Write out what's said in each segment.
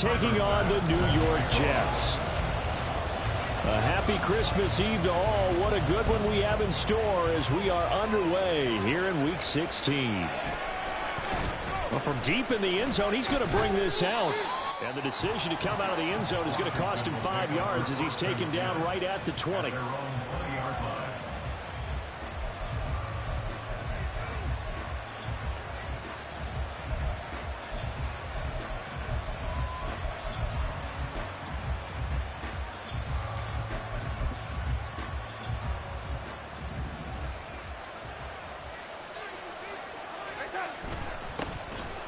taking on the New York Jets. A happy Christmas Eve to all. What a good one we have in store as we are underway here in Week 16. Well, from deep in the end zone, he's going to bring this out. And the decision to come out of the end zone is going to cost him 5 yards as he's taken down right at the 20.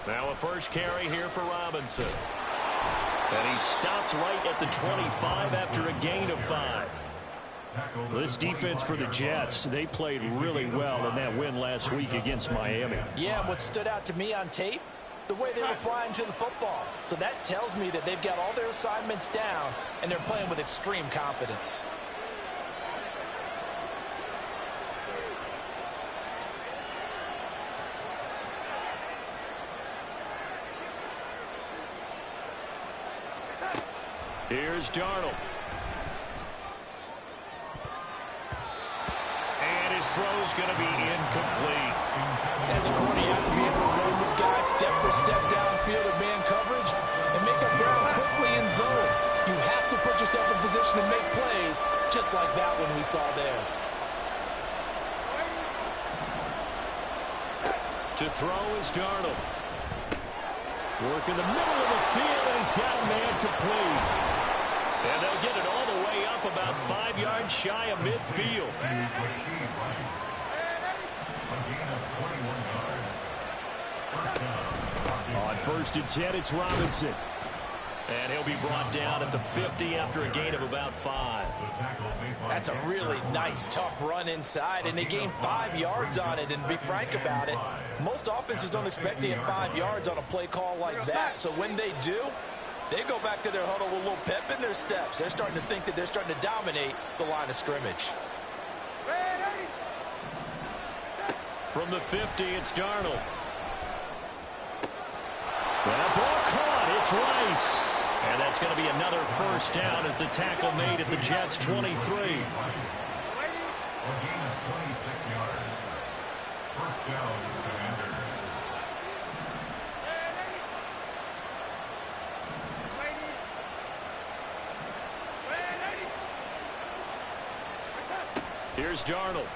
Now a first carry here for Robinson. And he stopped right at the 25 after a gain of 5. This defense for the Jets, they played really well in that win last week against Miami. Yeah, and what stood out to me on tape, the way they were flying to the football. So that tells me that they've got all their assignments down, and they're playing with extreme confidence. Here's Darnold. And his throw's going to be incomplete. As a quarterback, you have to be able to run with guys step for step downfield at man coverage and make up ground quickly in zone. You have to put yourself in position to make plays, just like that one we saw there. To throw is Darnold. Work in the middle of the field, and he's got a man complete. And they'll get it all the way up about 5 yards shy of midfield. On 1st and 10, it's Robinson. And he'll be brought down at the 50 after a gain of about 5. That's a really nice, tough run inside, and they gained 5 yards on it. And to be frank about it, most offenses don't expect to get 5 yards on a play call like that. So when they do, they go back to their huddle with a little pep in their steps. They're starting to think that they're starting to dominate the line of scrimmage. From the 50, it's Darnold. That ball caught. It's Rice. And that's going to be another first down as the tackle made at the Jets' 23. Here's Darnold.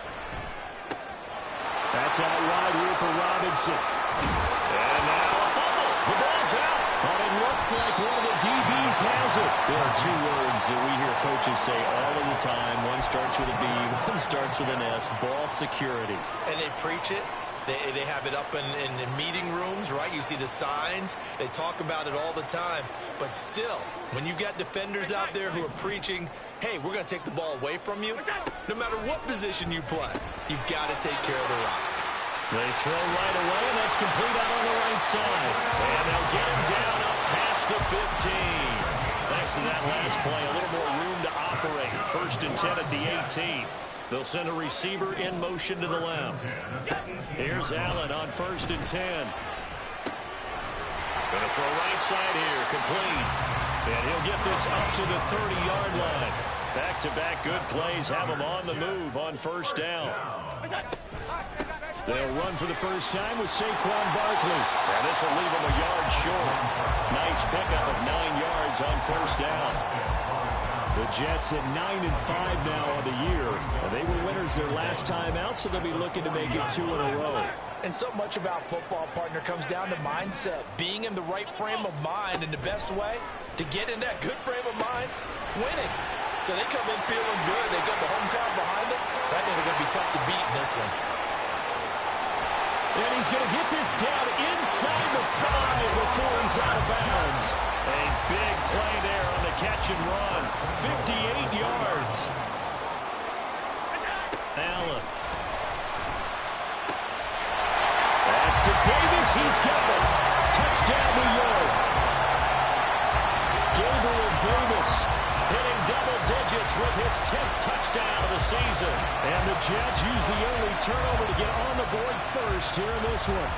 That's out wide here for Robinson. And now a fumble. The ball's out. But it looks like one of the DBs has it. There are 2 words that we hear coaches say all of the time. One starts with a B, one starts with an S. Ball security. And they preach it. They have it up in meeting rooms, right? You see the signs. They talk about it all the time. But still, when you got defenders out there who are preaching, hey, we're going to take the ball away from you, no matter what position you play, you've got to take care of the rock. They throw right away, and that's complete out on the right side. And they'll get him down up past the 15. Thanks to that last play, a little more room to operate. 1st and 10 at the 18. They'll send a receiver in motion to the left. Here's Allen on 1st and 10. Going to throw right side here, complete. And he'll get this up to the 30-yard line. Back-to-back good plays have him on the move on 1st down. They'll run for the first time with Saquon Barkley. And this will leave him a yard short. Nice pickup of 9 yards on 1st down. The Jets at 9-5 now on the year. They were winners their last time out, so they'll be looking to make it 2 in a row. And so much about football, partner, comes down to mindset. Being in the right frame of mind, and the best way to get in that good frame of mind, winning. So they come in feeling good. They got the home crowd behind them. I think they're going to be tough to beat in this one. And he's going to get this down inside the 5 before he's out of bounds. A big play there on the catch and run. 58 yards. Allen. That's to Davis. He's got it. Touchdown, New York. Gabriel Davis hitting double digits with his 10th touchdown of the season. And the Jets use the only turnover to get on the board first here in this one.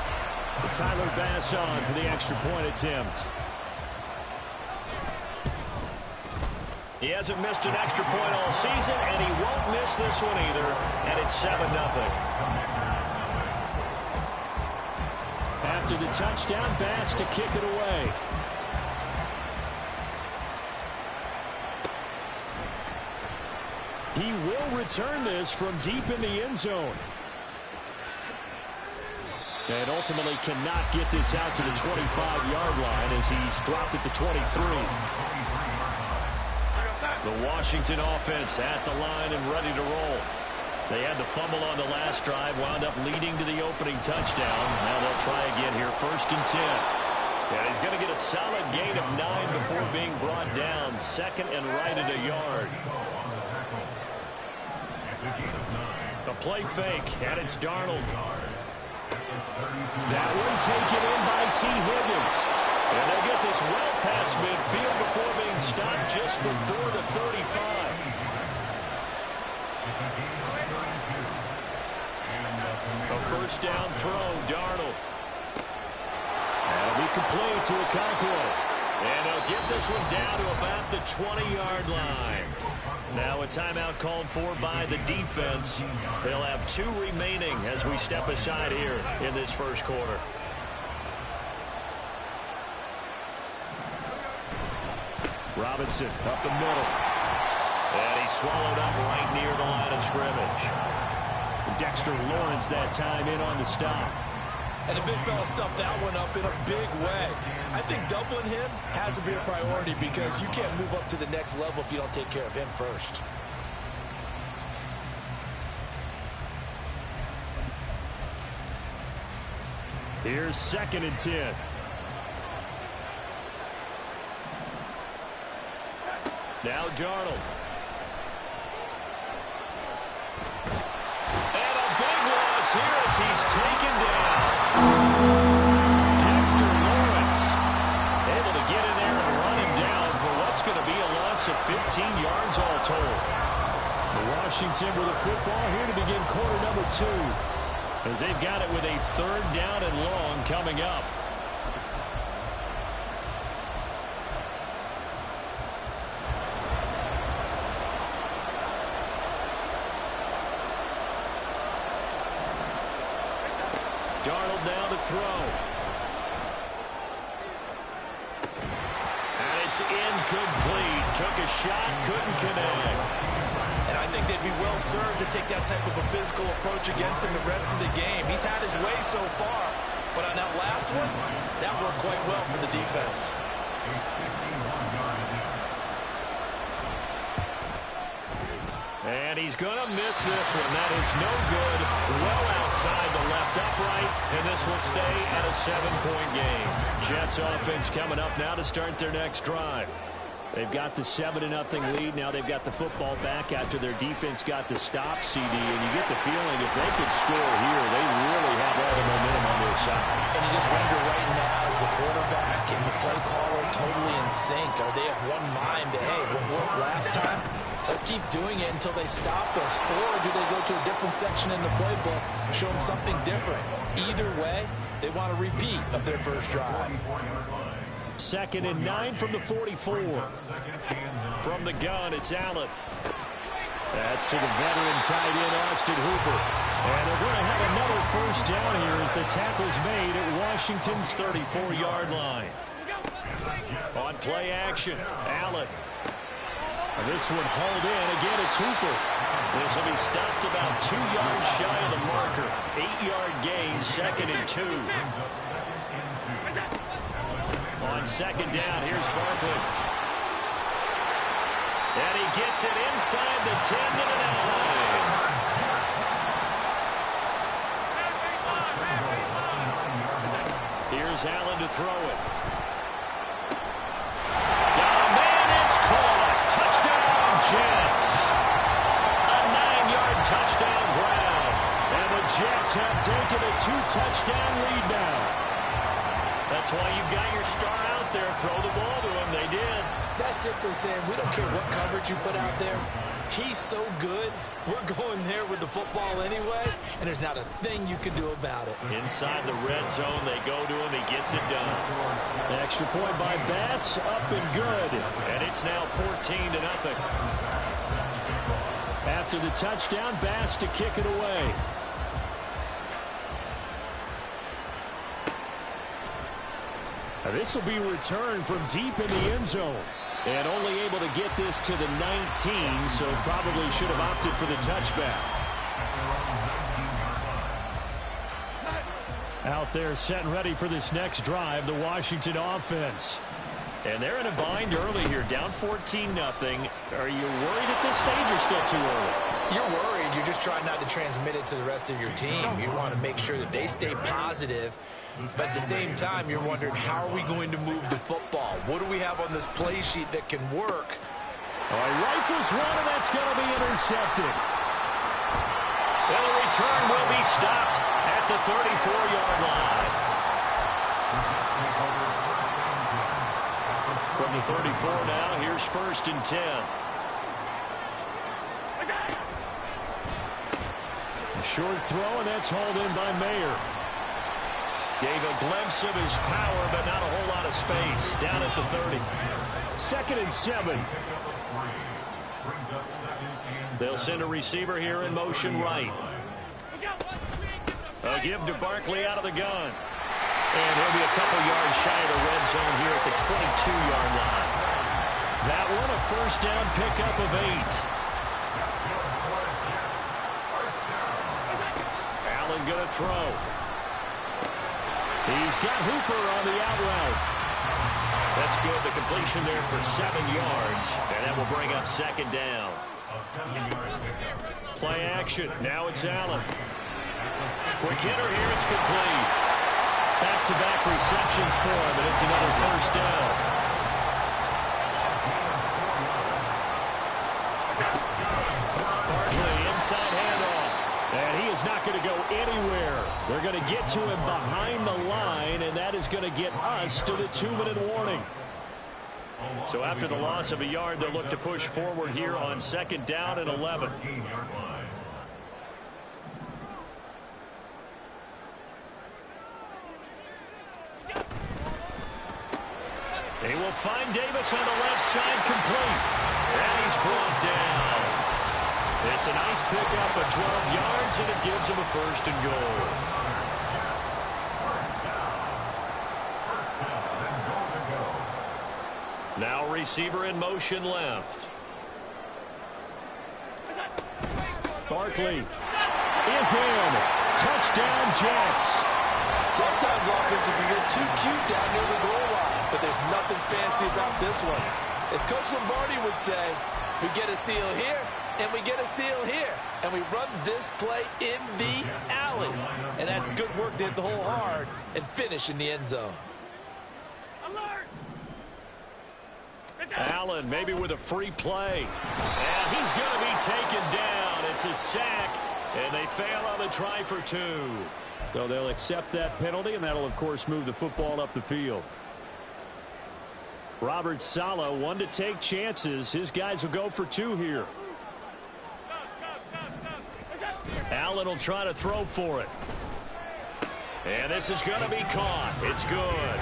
Tyler Bass on for the extra point attempt. He hasn't missed an extra point all season, and he won't miss this one either, and it's 7-0. After the touchdown, Bass to kick it away. He will return this from deep in the end zone. And ultimately cannot get this out to the 25-yard line as he's dropped at the 23. The Washington offense at the line and ready to roll. They had the fumble on the last drive, wound up leading to the opening touchdown. Now they'll try again here, 1st and 10. And he's going to get a solid gain of 9 before being brought down. 2nd and right at a yard. The play fake, and it's Darnold. That one taken in by T. Higgins. And they'll get this well past midfield before being stopped just before the 35. A 1st down throw, Darnold. That'll be complete to Okonkwo. And he'll get this one down to about the 20-yard line. Now a timeout called for by the defense. They'll have 2 remaining as we step aside here in this 1st quarter. Robinson up the middle. And he's swallowed up right near the line of scrimmage. Dexter Lawrence that time in on the stop. And the big fella stuffed that one up in a big way. I think doubling him has to be a priority because you can't move up to the next level if you don't take care of him first. Here's 2nd and 10. Now Darnold. And a big loss here as he's taken down. Dexter Lawrence able to get in there and run him down for what's going to be a loss of 15 yards all told. Washington with a football here to begin quarter number 2 as they've got it with a 3rd down and long coming up. Darnold now to throw. And it's incomplete. Took a shot, couldn't connect. And I think they'd be well served to take that type of a physical approach against him the rest of the game. He's had his way so far, but on that last one, that worked quite well for the defense. And he's going to miss this one. That is no good. Well outside the left upright, and this will stay at a 7-point game. Jets offense coming up now to start their next drive. They've got the 7-0 lead. Now they've got the football back after their defense got the stop, CD. And you get the feeling if they could score here, they really have all the momentum on their side. And you just wonder right now, is the quarterback and the play caller totally in sync? Are they of one mind to, hey, what worked last time? Let's keep doing it until they stop us. Or do they go to a different section in the playbook, show them something different? Either way, they want a repeat of their first drive. 2nd and 9 from the 44. From the gun, it's Allen. That's to the veteran tight end, Austin Hooper. And they're going to have another 1st down here as the tackle's made at Washington's 34-yard line. On play action, Allen. And this one hauled in. Again, it's Hooper. This will be stopped about 2 yards shy of the marker. 8-yard gain, 2nd and 2. On 2nd down, here's Barkley. And he gets it inside the 10 to the 9. Here's Allen to throw it. Got a man, it's caught. Touchdown, Jets. A 9-yard touchdown ground. And the Jets have taken a 2-touchdown lead now. That's why you've got your star out there. Throw the ball to him. They did. That's simply saying we don't care what coverage you put out there. He's so good. We're going there with the football anyway, and there's not a thing you can do about it. Inside the red zone, they go to him. He gets it done. The extra point by Bass, up and good. And it's now 14-0. After the touchdown, Bass to kick it away. This will be returned from deep in the end zone. And only able to get this to the 19, so probably should have opted for the touchback. Out there set and ready for this next drive, the Washington offense. And they're in a bind early here, down 14-0. Are you worried at this stage or still too early? You're worried. You're just trying not to transmit it to the rest of your team. You want to make sure that they stay positive. But at the same time, you're wondering, how are we going to move the football? What do we have on this play sheet that can work? Rifles one, and that's going to be intercepted. Well, the return will be stopped at the 34-yard line. From the 34 now, here's 1st and 10. A short throw, and that's hauled in by Mayer. Gave a glimpse of his power, but not a whole lot of space. Down at the 30. 2nd and 7. They'll send a receiver here in motion right. A give to Barkley out of the gun. And he'll be a couple yards shy of the red zone here at the 22-yard line. That one a 1st down pickup of 8. Allen going to throw. He's got Hooper on the out route. That's good. The completion there for 7 yards. And that will bring up 2nd down. Play action. Now it's Allen. Quick hitter here. It's complete. Back-to-back receptions for him, and it's another 1st down. Barkley, inside handoff. And he is not going to go anywhere. They're going to get to him behind the line, and that is going to get us to the 2-minute warning. So after the loss of a yard, they'll look to push forward here on 2nd down and 11. They will find Davis on the left side, complete. And he's brought down. It's a nice pickup of 12 yards, and it gives him a 1st and goal. Now receiver in motion left. Barkley is in. Touchdown, Jets. Sometimes offensive can get too cute down near the goal line, but there's nothing fancy about this one. As Coach Lombardi would say, we get a seal here, and we get a seal here, and we run this play in the alley. And that's good work to hit the hole hard and finish in the end zone. Allen maybe with a free play. And he's going to be taken down. It's a sack, and they fail on the try for 2. So they'll accept that penalty, and that'll, of course, move the football up the field. Robert Saleh, one to take chances. His guys will go for 2 here. Allen will try to throw for it. And this is going to be caught. It's good.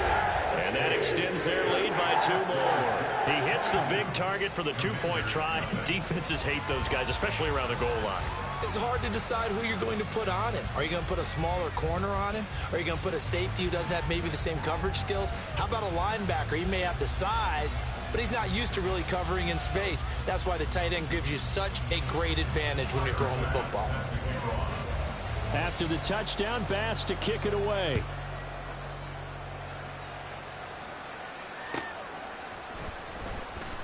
And that extends their lead by 2 more. He hits the big target for the 2-point try. Defenses hate those guys, especially around the goal line. It's hard to decide who you're going to put on him. Are you going to put a smaller corner on him? Are you going to put a safety who doesn't have maybe the same coverage skills? How about a linebacker? He may have the size, but he's not used to really covering in space. That's why the tight end gives you such a great advantage when you're throwing the football. After the touchdown, Bass to kick it away.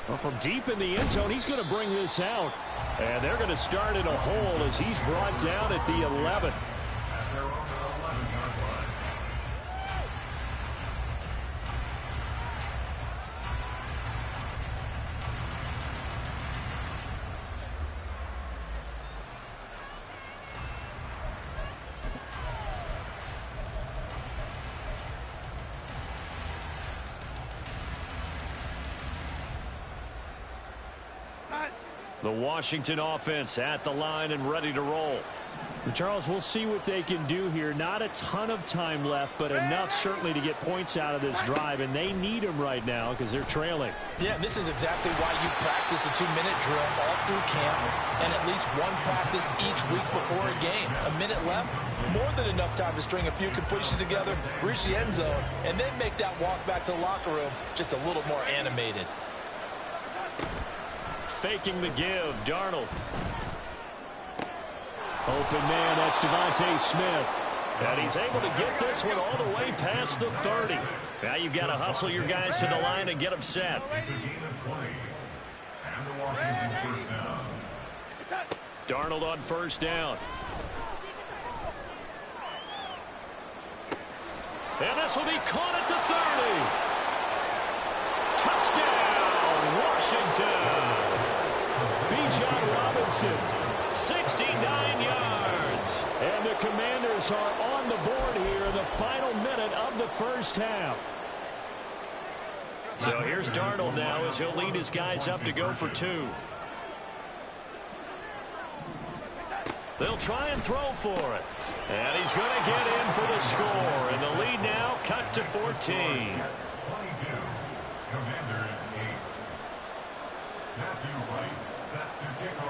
Well, from deep in the end zone, he's going to bring this out. And they're going to start in a hole as he's brought down at the 11. The Washington offense at the line and ready to roll. Charles, we'll see what they can do here. Not a ton of time left, but enough certainly to get points out of this drive, and they need them right now because they're trailing. Yeah, this is exactly why you practice a 2-minute drill all through camp and at least one practice each week before a game. A minute left, more than enough time to string a few completions together, reach the end zone, and then make that walk back to the locker room just a little more animated. Faking the give, Darnold. Open man, that's Devontae Smith. And he's able to get this one all the way past the 30. Now you've got to hustle your guys to the line and get them set. Darnold on first down. And this will be caught at the 30. Touchdown, Washington. Bijan Robinson. 69 yards. And the Commanders are on the board here in the final minute of the first half. So here's Darnold now as he'll lead his guys up to go for 2. They'll try and throw for it. And he's going to get in for the score. And the lead now cut to 14.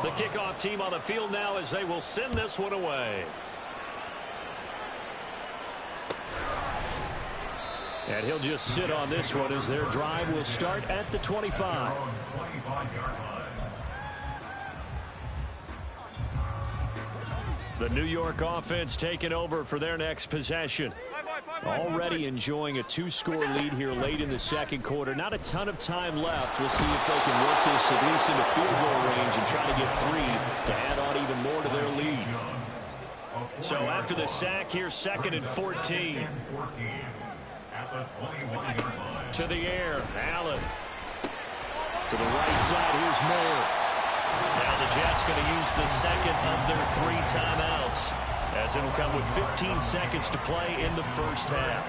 The kickoff team on the field now as they will send this one away. And he'll just sit on this one as their drive will start at the 25. The New York offense taking over for their next possession. Already enjoying a 2-score lead here late in the second quarter. Not a ton of time left. We'll see if they can work this at least into field goal range and try to get 3 to add on even more to their lead. So after the sack here, 2nd and 14. To the air, Allen. To the right side, here's Moore. Now the Jets going to use the second of their 3 timeouts, as it'll come with 15 seconds to play in the first half.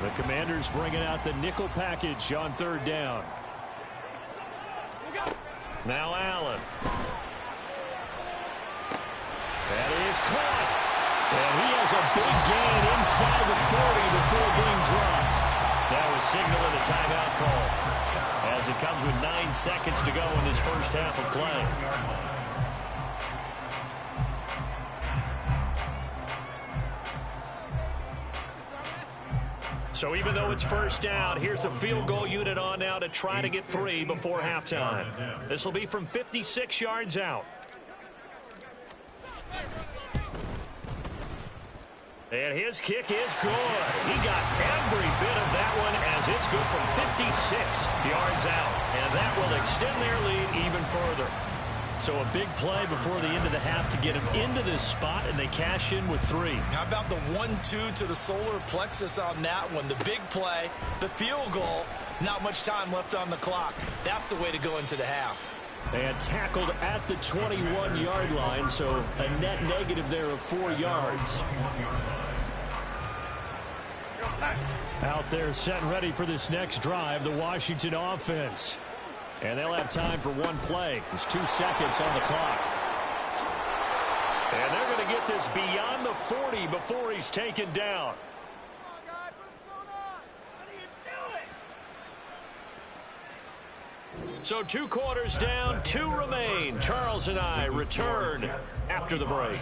The Commanders bringing out the nickel package on 3rd down. Now Allen. That is caught. And he has a big gain inside the 40 before being dropped. That was signaling a timeout call, as it comes with 9 seconds to go in this first half of play. So even though it's first down, here's the field goal unit on now to try to get 3 before halftime. This will be from 56 yards out. And his kick is good. He got every bit of that one as it's good from 56 yards out. And that will extend their lead even further. So a big play before the end of the half to get him into this spot, and they cash in with 3. How about the 1-2 to the solar plexus on that one? The big play, the field goal, not much time left on the clock. That's the way to go into the half. And tackled at the 21-yard line, so a net negative there of 4 yards. Out there set and ready for this next drive, the Washington offense. And they'll have time for 1 play. There's 2 seconds on the clock. And they're going to get this beyond the 40 before he's taken down. So 2 quarters down, 2 remain. Charles and I return after the break.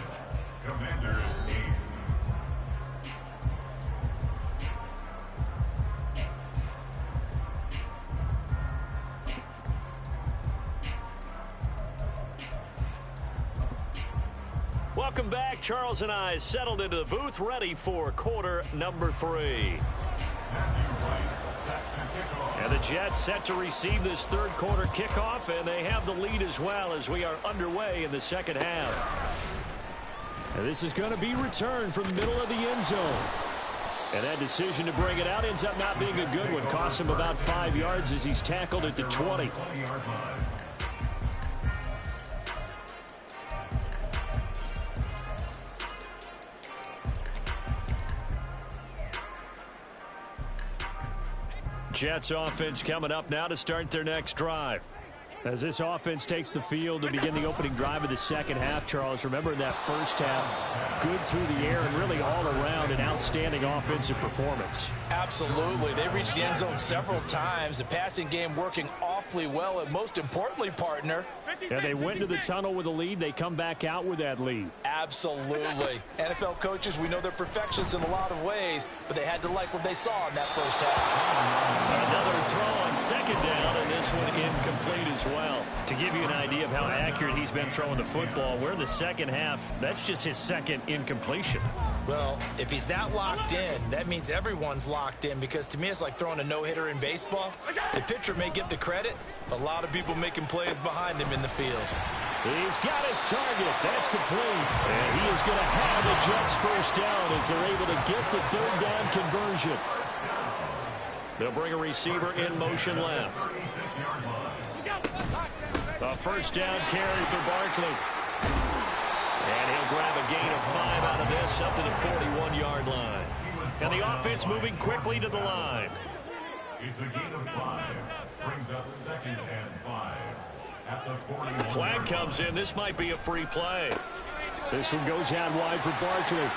Welcome back. Charles and I settled into the booth, ready for quarter number 3. And the Jets set to receive this 3rd quarter kickoff, and they have the lead as well as we are underway in the second half. And this is going to be returned from the middle of the end zone. And that decision to bring it out ends up not being a good one. Costs him about 5 yards as he's tackled at the 20. Jets offense coming up now to start their next drive. As this offense takes the field to begin the opening drive of the second half, Charles, remember in that first half, good through the air and really all around an outstanding offensive performance. Absolutely. They reached the end zone several times. The passing game working awfully well, and most importantly, partner. And they went into the tunnel with a lead. They come back out with that lead. Absolutely. NFL coaches, we know they're perfectionists in a lot of ways, but they had to like what they saw in that first half. Another throw on second down, and this one incomplete as well. To give you an idea of how accurate he's been throwing the football, we're in the second half. That's just his second incompletion. Well, if he's that locked in, that means everyone's locked in, because to me it's like throwing a no-hitter in baseball. The pitcher may get the credit, but a lot of people making plays behind him in the field. He's got his target. That's complete. And he is going to have the Jets first down as they're able to get the third down conversion. They'll bring a receiver in motion left. A first down carry for Barkley. And he'll grab a gain of 5 out of this up to the 41-yard line. And the offense moving quickly to the line. It's a gain of 5. Brings up 2nd and 5 at the 40. Flag comes in. This might be a free play. This one goes out wide for Barkley.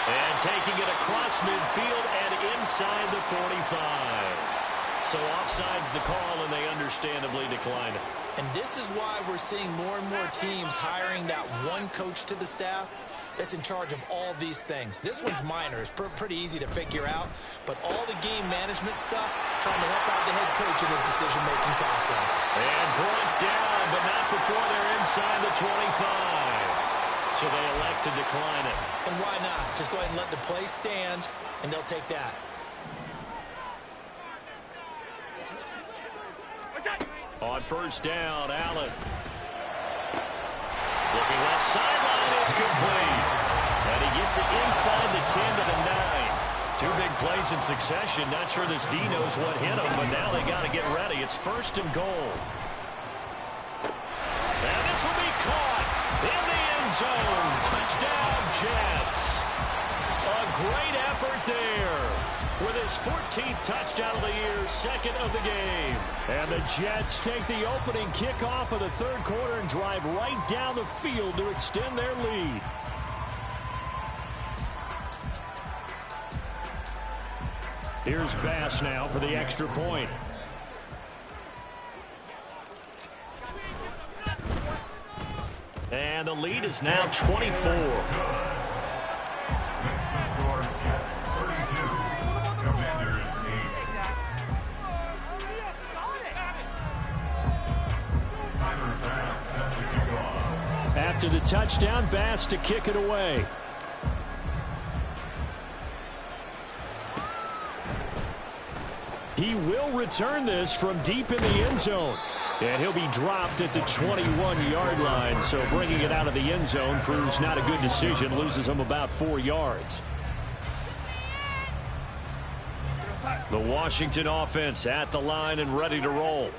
And taking it across midfield and inside the 45. So offside's the call, and they understandably decline it. And this is why we're seeing more and more teams hiring that one coach to the staff that's in charge of all these things. This one's minor. It's pretty easy to figure out. But all the game management stuff, trying to help out the head coach in his decision-making process. And brought down, but not before they're inside the 25. So they elect to decline it. And why not? Just go ahead and let the play stand, and they'll take that. On first down, Allen. Looking left sideline, it's complete. And he gets it inside the 10 to the 9. 2 big plays in succession. Not sure this D knows what hit him, but now they got to get ready. It's 1st and goal. And this will be caught in the end zone. Touchdown, Jets. A great effort there. With his 14th touchdown of the year, 2nd of the game. And the Jets take the opening kickoff of the third quarter and drive right down the field to extend their lead. Here's Bass now for the extra point. And the lead is now 24. After the touchdown, Bass to kick it away. He will return this from deep in the end zone. And he'll be dropped at the 21-yard line. So bringing it out of the end zone proves not a good decision. Loses him about 4 yards. The Washington offense at the line and ready to roll.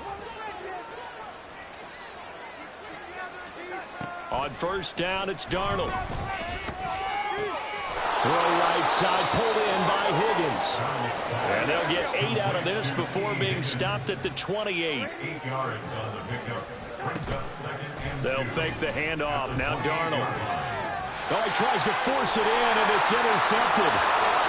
On first down, it's Darnold. Throw right side, pulled in by Higgins. And they'll get 8 out of this before being stopped at the 28. They'll fake the handoff. Now Darnold. Oh, he tries to force it in, and it's intercepted.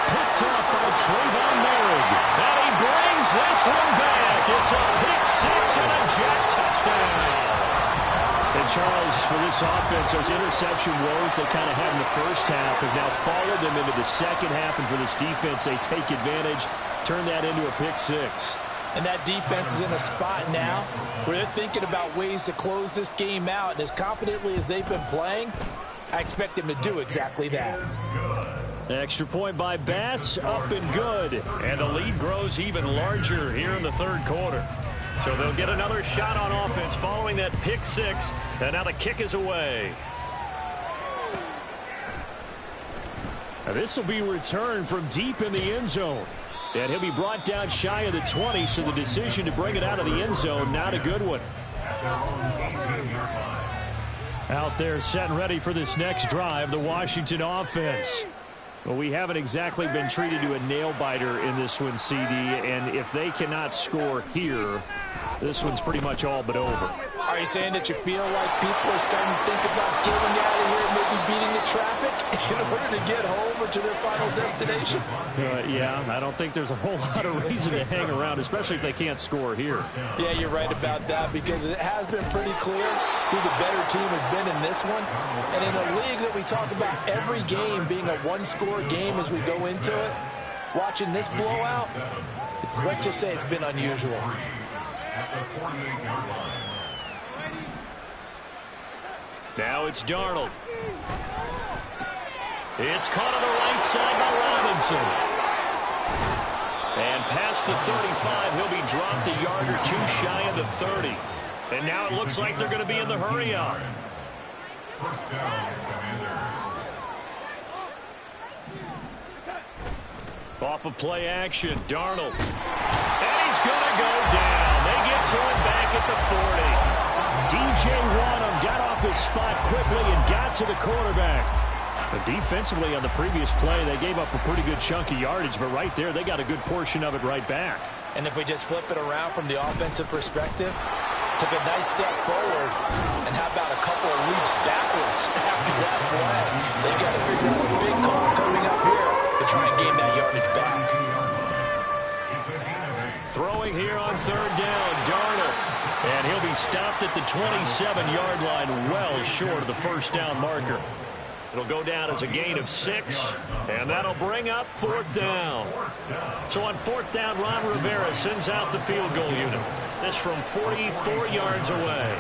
Picked up by Trayvon Merrick. And he brings this one back. It's a pick 6 and a Jet touchdown. And Charles, for this offense, those interception woes they kind of had in the first half have now followed them into the second half. And for this defense, they take advantage, turn that into a pick 6. And that defense is in a spot now where they're thinking about ways to close this game out. And as confidently as they've been playing, I expect them to do exactly that. Extra point by Bass, up and good. And the lead grows even larger here in the third quarter. So they'll get another shot on offense following that pick 6. And now the kick is away. Now this will be returned from deep in the end zone. And he'll be brought down shy of the 20, so the decision to bring it out of the end zone, not a good one. Out there set and ready for this next drive, the Washington offense. Well, we haven't exactly been treated to a nail-biter in this one, CD, and if they cannot score here, this one's pretty much all but over. Are you saying that you feel like people are starting to think about getting out of here and maybe beating the traffic in order to get home or to their final destination? Yeah, I don't think there's a whole lot of reason to hang around, especially if they can't score here. Yeah, you're right about that, because it has been pretty clear who the better team has been in this one. And in a league that we talk about every game being a one-score game as we go into it, watching this blowout, let's just say it's been unusual. At the 48-yard line. Now it's Darnold. It's caught on the right side by Robinson. And past the 35, he'll be dropped a yard or two shy of the 30. And now it looks like they're going to be in the hurry-up. First down, Commanders. Off of play action, Darnold. And he's going to go down. They get to him back at the 40. DJ Wanham got off his spot quickly and got to the quarterback. But defensively on the previous play, they gave up a pretty good chunk of yardage, but right there, they got a good portion of it right back. And if we just flip it around from the offensive perspective, took a nice step forward, and how about a couple of leaps backwards after that play? They got to figure out a big call coming up here to try and gain that yardage back. Throwing here on third down, Darnold. And he'll be stopped at the 27-yard line, well short of the first down marker. It'll go down as a gain of 6, and that'll bring up fourth down. So on fourth down, Ron Rivera sends out the field goal unit. This from 44 yards away.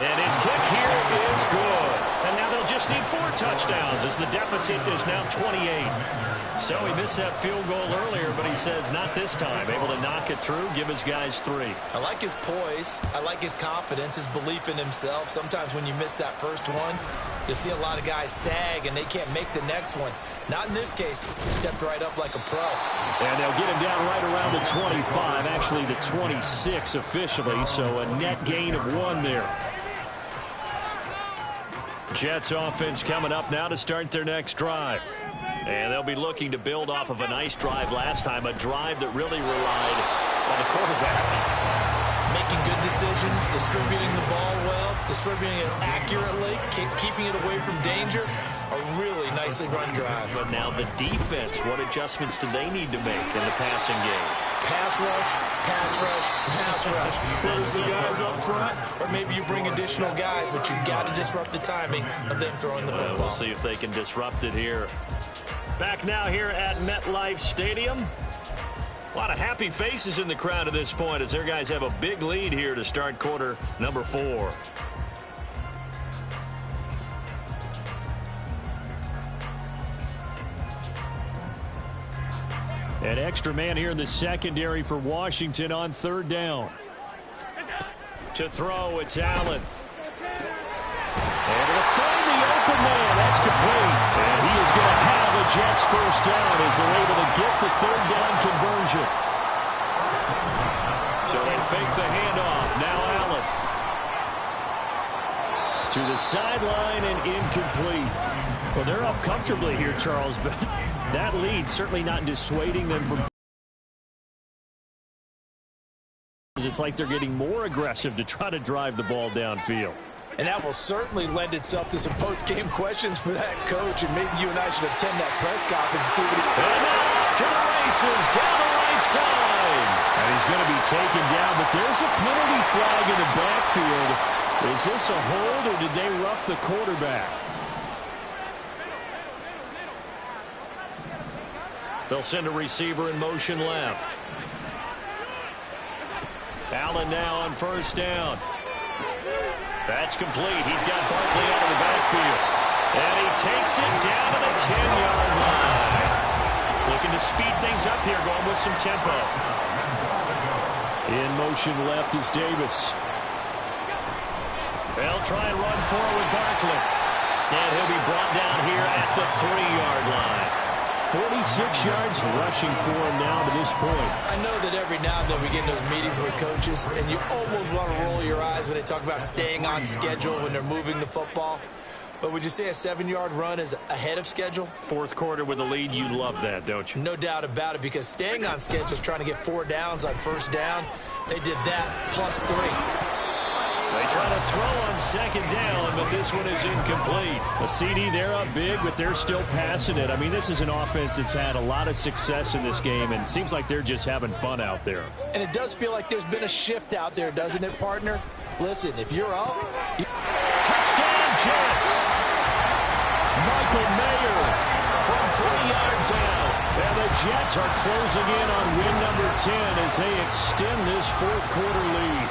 And his kick here is good. And now they'll just need 4 touchdowns as the deficit is now 28. So he missed that field goal earlier, but he says not this time. Able to knock it through, give his guys 3. I like his poise. I like his confidence, his belief in himself. Sometimes when you miss that first one, you'll see a lot of guys sag and they can't make the next one. Not in this case. He stepped right up like a pro. And they'll get him down right around the 25, actually the 26 officially, so a net gain of 1 there. Jets offense coming up now to start their next drive. And they'll be looking to build off of a nice drive last time, a drive that really relied on the quarterback. Making good decisions, distributing the ball well, distributing it accurately, keeping it away from danger. A really nicely run drive. But now the defense, what adjustments do they need to make in the passing game? Pass rush, pass rush, pass rush. Whether it's the guys up front or maybe you bring additional guys, but you got to disrupt the timing of them throwing the football. We'll see if they can disrupt it here. Back now here at MetLife Stadium. A lot of happy faces in the crowd at this point as their guys have a big lead here to start quarter number 4. An extra man here in the secondary for Washington on third down. To throw, it's Allen. And it'll find the open man. That's complete. And he is going to have the Jets first down as they're able to get the third down conversion. So they fake the handoff. Now Allen. To the sideline and incomplete. Well, they're up comfortably here, Charles, but that lead certainly not dissuading them from. It's like they're getting more aggressive to try to drive the ball downfield. And that will certainly lend itself to some post-game questions for that coach, and maybe you and I should attend that press conference to see what he... And now to the races, down the right side. And he's going to be taken down, but there's a penalty flag in the backfield. Is this a hold, or did they rough the quarterback? They'll send a receiver in motion left. Allen now on first down. That's complete. He's got Barkley out of the backfield. And he takes it down to the 10-yard line. Looking to speed things up here, going with some tempo. In motion left is Davis. They'll try and run forward with Barkley. And he'll be brought down here at the 3-yard line. 46 yards rushing for him now to this point. I know that every now and then we get in those meetings with coaches, and you almost want to roll your eyes when they talk about staying on schedule when they're moving the football. But would you say a 7-yard run is ahead of schedule? Fourth quarter with a lead, you love that, don't you? No doubt about it, because staying on schedule is trying to get 4 downs on first down. They did that plus 3. They try to throw on second down, but this one is incomplete. A CD, they're up big, but they're still passing it. I mean, this is an offense that's had a lot of success in this game, and it seems like they're just having fun out there. And it does feel like there's been a shift out there, doesn't it, partner? Listen, if you're up... Touchdown, Jets! Michael Mayer from 3 yards out. And the Jets are closing in on win number 10 as they extend this fourth quarter lead.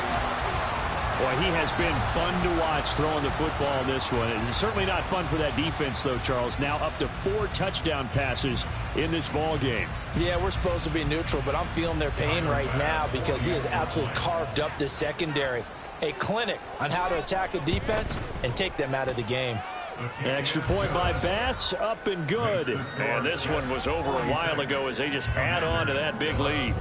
Boy, he has been fun to watch throwing the football in this one. It's certainly not fun for that defense, though, Charles. Now up to 4 touchdown passes in this ball game. Yeah, we're supposed to be neutral, but I'm feeling their pain right now because he has absolutely carved up this secondary. A clinic on how to attack a defense and take them out of the game. Extra point by Bass, up and good. And this one was over a while ago as they just add on to that big lead.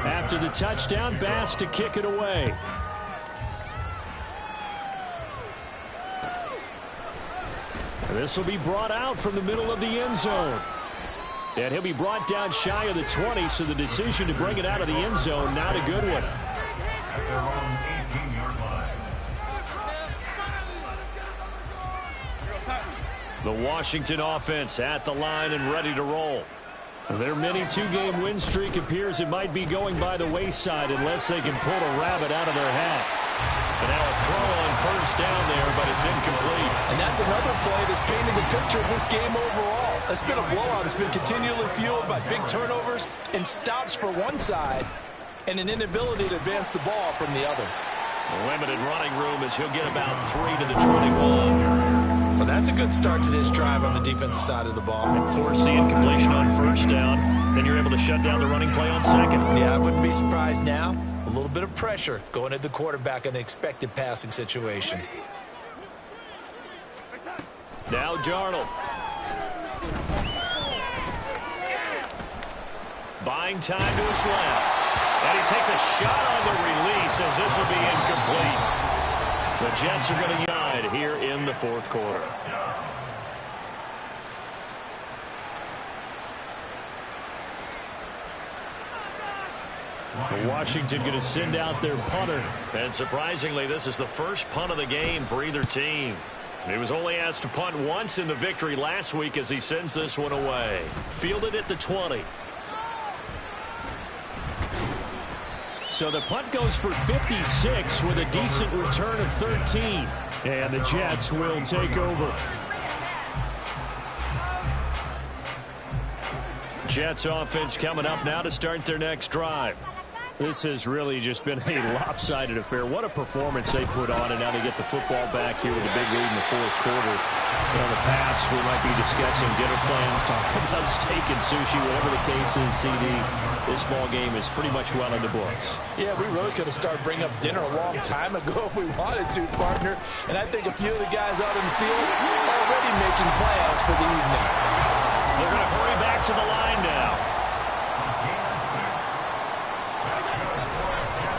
After the touchdown, Bass to kick it away. This will be brought out from the middle of the end zone. And he'll be brought down shy of the 20, so the decision to bring it out of the end zone, not a good one. At their own 18-yard line. The Washington offense at the line and ready to roll. Their mini 2-game win streak appears it might be going by the wayside unless they can pull a rabbit out of their hat. And now a throw on first down there, but it's incomplete. And that's another play that's painting the picture of this game overall. It's been a blowout. It's been continually fueled by big turnovers and stops for one side and an inability to advance the ball from the other. Limited running room as he'll get about 3 to the 21. Well, that's a good start to this drive on the defensive side of the ball. And force the incompletion on first down. Then you're able to shut down the running play on second. Yeah, I wouldn't be surprised now. A little bit of pressure going at the quarterback in an expected passing situation. Now Darnold. Buying time to his left. And he takes a shot on the release as this will be incomplete. The Jets are going to guide here in the fourth quarter. Washington going to send out their punter. And surprisingly, this is the first punt of the game for either team. He was only asked to punt once in the victory last week as he sends this one away. Fielded at the 20. So the punt goes for 56 with a decent return of 13. And the Jets will take over. Jets offense coming up now to start their next drive. This has really just been a lopsided affair. What a performance they put on, and now they get the football back here with a big lead in the fourth quarter. In the past, we might be discussing dinner plans, talking about steak and sushi, whatever the case is, CD. This ball game is pretty much well in the books. Yeah, we really could have started bringing up dinner a long time ago if we wanted to, partner. And I think a few of the guys out in the field are already making plans for the evening. They're going to hurry back to the line now.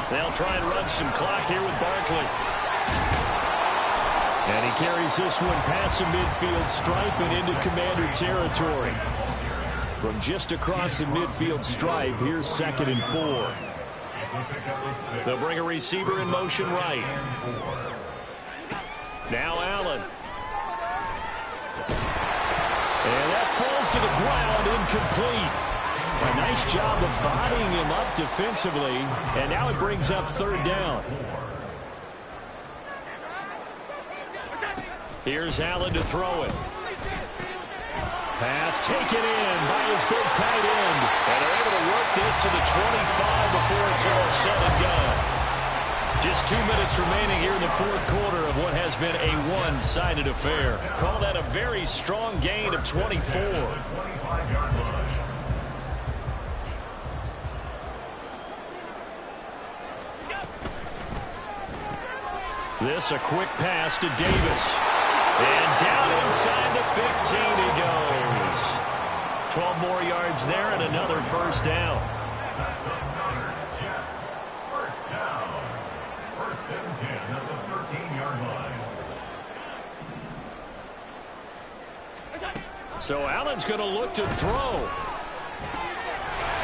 They'll try and run some clock here with Barkley. And he carries this one past the midfield stripe and into Commander territory. From just across the midfield stripe, here's 2nd and 4. They'll bring a receiver in motion right. Now Allen. And that falls to the ground, incomplete. A nice job of bodying him up defensively, and now it brings up 3rd down. Here's Allen to throw it. Pass taken in by his big tight end. And they're able to work this to the 25 before it's all said and done. Just 2 minutes remaining here in the fourth quarter of what has been a one-sided affair. Call that a very strong gain of 24. This a quick pass to Davis. And down inside the 15 he goes. 12 more yards there and another first down. That's another Jets first down. 1st and 10 at the 13-yard line. So Allen's going to look to throw.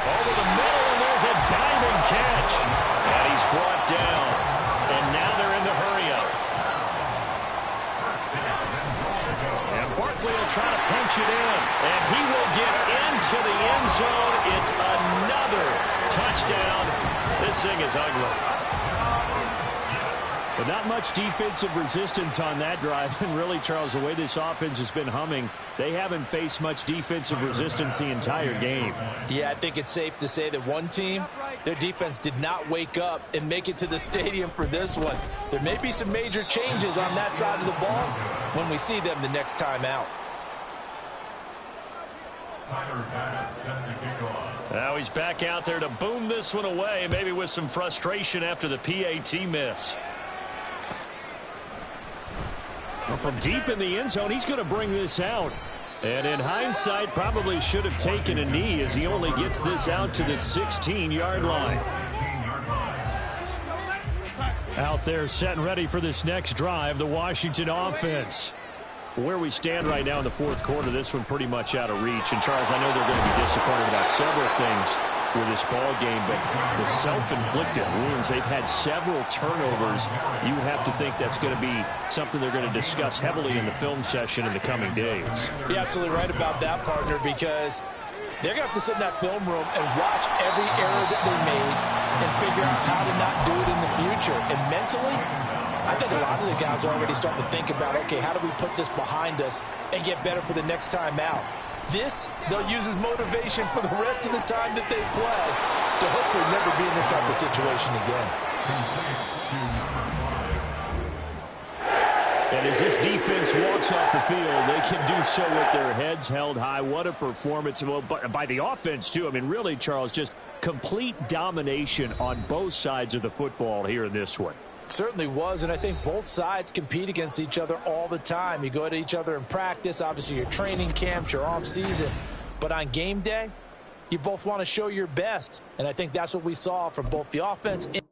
Over the middle, and there's a diving catch. And he's brought down. And now they're in the hurry-up. And Barkley will try to punch it in. And he will get into the end zone. It's another touchdown. This thing is ugly. But not much defensive resistance on that drive. And really, Charles, the way this offense has been humming, they haven't faced much defensive resistance the entire game. Yeah, I think it's safe to say that one team, their defense did not wake up and make it to the stadium for this one. There may be some major changes on that side of the ball when we see them the next time out. Now he's back out there to boom this one away, maybe with some frustration after the PAT miss. Well, from deep in the end zone, he's going to bring this out. And in hindsight, probably should have taken a knee as he only gets this out to the 16-yard line. Out there set and ready for this next drive, the Washington offense. Where we stand right now in the fourth quarter, this one pretty much out of reach. And, Charles, I know they're going to be disappointed about several things with this ball game, but the self-inflicted wounds, they've had several turnovers. You have to think that's going to be something they're going to discuss heavily in the film session in the coming days. You're absolutely right about that, partner, because they're going to have to sit in that film room and watch every error that they made and figure out how to not do it in the future. And mentally, I think a lot of the guys are already starting to think about, okay, how do we put this behind us and get better for the next time out? This, they'll use as motivation for the rest of the time that they play to hopefully never be in this type of situation again. And as this defense walks off the field, they can do so with their heads held high. What a performance by the offense, too. I mean, really, Charles, just complete domination on both sides of the football here in this one. Certainly was, and I think both sides compete against each other all the time. You go at each other in practice, obviously your training camps, your off-season. But on game day, you both want to show your best. And I think that's what we saw from both the offense and